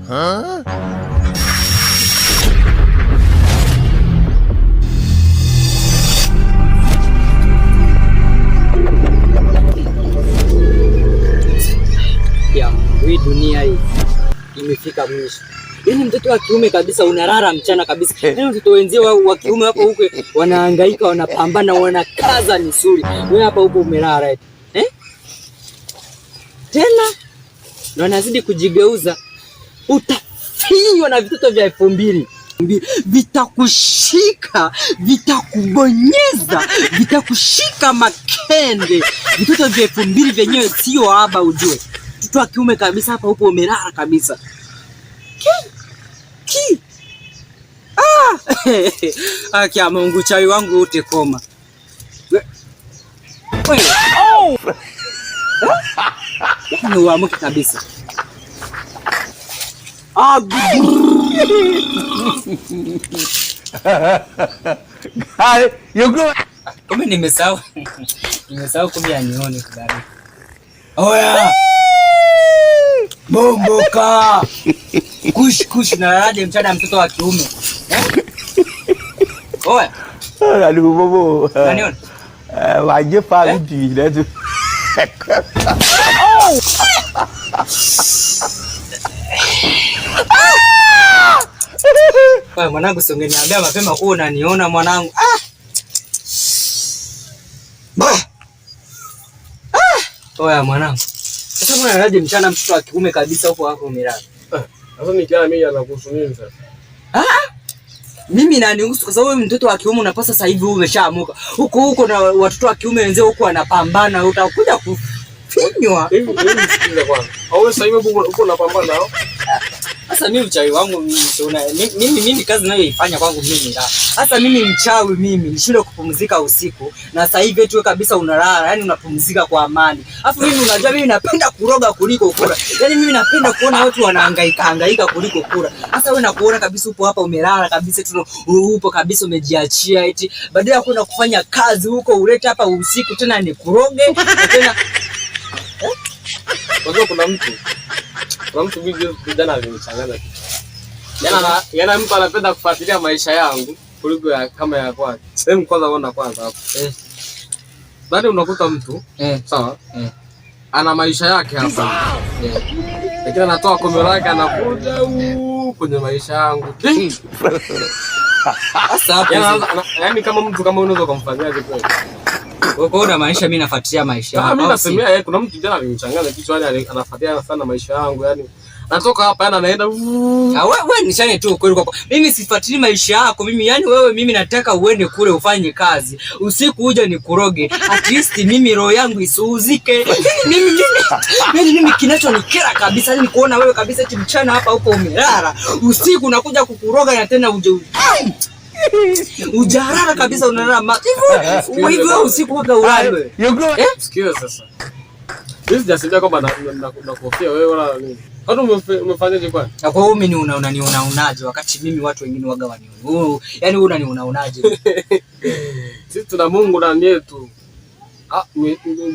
Hii dunia hii imefika mwisho. Yaani mtoto wa kiume kabisa unarara mchana kabisa. Yaani mtoto wenzio wa kiume hapo huko wanahangaika, wanapambana, wanakaza misuli. Wewe hapa huko umelala eti. Tena ndio anazidi kujigeuza. Utafinywa na vitoto vya 2000. Vitakushika, vitakubonyeza, vitakushika makende. Vitoto vya 2000 vyenyewe sio haba ujue. Mtoto wa kiume kabisa hapa upo umelala kabisa. Akia Mungu chai wangu ute koma. Ni uamuke kabisa. Kumbe nimesahau. Nimesahau kumbe anione kibali. Oya! Bomboka! Kush na rade mchana mtoto wa kiume. Oya! Aduh bobo. Anione? Wajib pagi dah tu. Wewe mwanangu si ungeniambia mapema kuwa unaniona mwanangu. Oya mwanangu. Sasa mbona rade mchana mtoto wa kiume kabisa huko hapo umelala? Sasa nikiana mimi anakuhusu nini sasa? Mimi nanihusu kwa sababu mtoto wa kiume unapasa sasa hivi umeshaamuka. Huko na watoto wa kiume wenzao huko wanapambana, utakuja kufinywa. Hivi sikiliza kwanza. Au sasa hivi uko unapambana nao? Sasa mimi uchawi wangu mimi kazi ninayoifanya kwangu mimi la. Sasa mimi mchawi mimi nishinde kupumzika usiku na sasa hivi tu kabisa unalala, yani unapumzika kwa amani. Alafu mimi unajua mimi napenda kuroga kuliko kula. Yani mimi napenda kuona watu wanahangaika kuliko kula. Sasa wewe nakuona kabisa upo hapa umelala kabisa tu upo kabisa umejiachia eti badala ya kwenda kufanya kazi huko ulete hapa usiku tena ni kuroge tena. Unajua kuna mtu vijana alinichanganya. Yana mtu anapenda kufuatilia maisha yangu kuliko kama ya kwake. Sehemu kwanza unaona kwanza hapo. Baada unakuta mtu sawa? Ana maisha yake hapa. Lakini anatoa kombe lake anakuja kwenye maisha yangu. Sasa hapo yani kama mtu kama unaweza kumfanyia kitu. Wewe una maisha mimi nafuatilia maisha yako. Mimi nasemea yeye kuna mtu jana alinichanganya kichwa yani anafuatilia sana maisha yangu yani. Natoka hapa yana anaenda. Wewe nishane tu kweli kwa. Mimi sifuatilii maisha yako. Mimi nataka uende kule ufanye kazi. Usiku uje nikuroge. At least mimi roho yangu isiuzike. Mimi kinachonikera kabisa ni kuona wewe kabisa eti mchana hapa upo umelala. Usiku nakuja kukuroga na tena uje ujarara kabisa unalala. Hivyo usiku waga ulale. Sikia sasa. Hizi jasibia kwamba nakufia wewe wala nini. Hata umefanyaje kwani? Kwa hiyo mimi unanionaje wakati mimi watu wengine waga waniona. Yaani wewe unanionaje? Sisi tuna Mungu ndani yetu.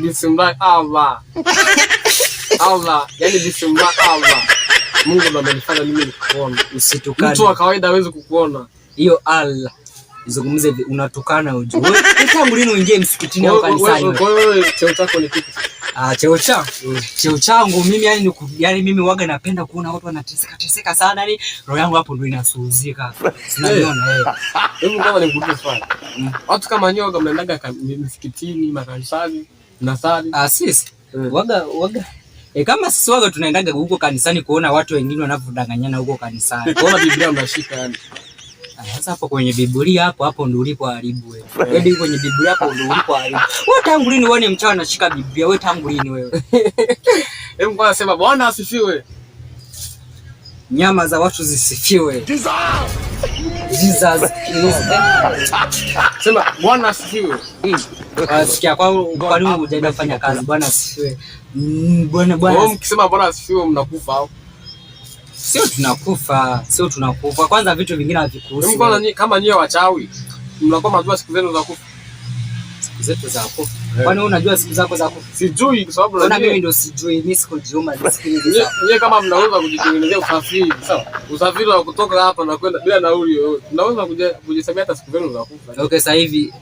Bismillah Allah. Allah, yani bismillah Allah. Mungu ndo amenifanya mimi nikuone. Usitukane. Mtu wa kawaida hawezi kukuona. Hiyo Allah. Zungumze unatukana ujue. Wewe tangu lini uingie msikitini au kanisani? Wewe cheo chako ni kipi? Cheo changu mimi yani mimi waga napenda kuona watu wanateseka sana yani roho yangu hapo ndio inasuuzika. Sinaniona Hebu kama nikuulize swali. Watu kama nyoga mnaendaga msikitini, makanisani, nasali? Sisi waga kama sisi waga tunaendaga huko kanisani kuona watu wengine wanavyodanganyana huko kanisani. Kuona Biblia mnashika yani. Sasa hapo kwenye Biblia hapo ndio ulipo haribu wewe. Wewe kwenye Biblia hapo ndio ulipo haribu. Wewe tangu lini uone mchawi anashika Biblia? Wewe tangu lini wewe? Hebu kwanza sema Bwana asifiwe. Nyama za watu zisifiwe. Jesus. Sema Bwana asifiwe. Sikia kwa nini hujaenda kufanya kazi? Bwana asifiwe. Bwana. Wewe mkisema Bwana asifiwe mnakufa au? Sio tunakufa. Kwanza vitu vingine havikuhusu. Kama nyie wachawi mnakuwa mnajua siku zenu za kufa. Siku zetu za kufa. Kwani wewe unajua siku zako za kufa? Sijui kwa sababu na mimi ndo sijui, mimi sikujiuma nisikilize. Nyie kama mnaweza kujitengenezea usafiri, sawa? Usafiri wa kutoka hapa na kwenda bila nauli yoyote. Mnaweza kujisemea hata siku zenu za kufa. Okay, sasa hivi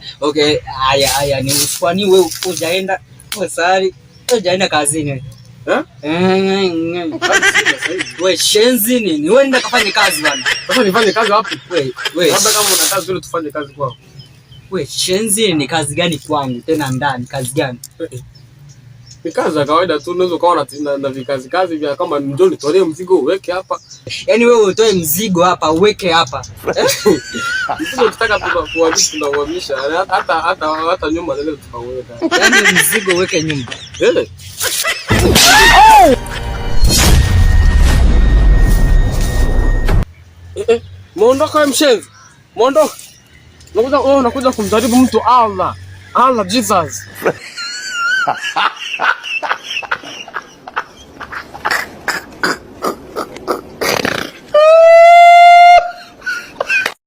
haya ni kwani wewe hujaenda hujaenda kazini wewe shenzi nini? Wewe nenda kafanye kazi bwana. Sasa nifanye kazi wapi? Wewe labda kama una kazi ndio tufanye kazi kwako. Wewe shenzi ni kazi gani kwangu tena ndani? Kazi gani? Ni kazi ya kawaida tu, unaweza ukawa na vikazi vya kama ndio nitolee mzigo uweke hapa. Yaani wewe utoe mzigo hapa uweke hapa. Mzigo tutaka kuhamisha tunauhamisha. Hata nyumba leo tukauweka. Yaani mzigo uweke nyumba. Muondoka mshenzi. Muondoka. Unakuja kumjaribu mtu Allah. Allah Jesus.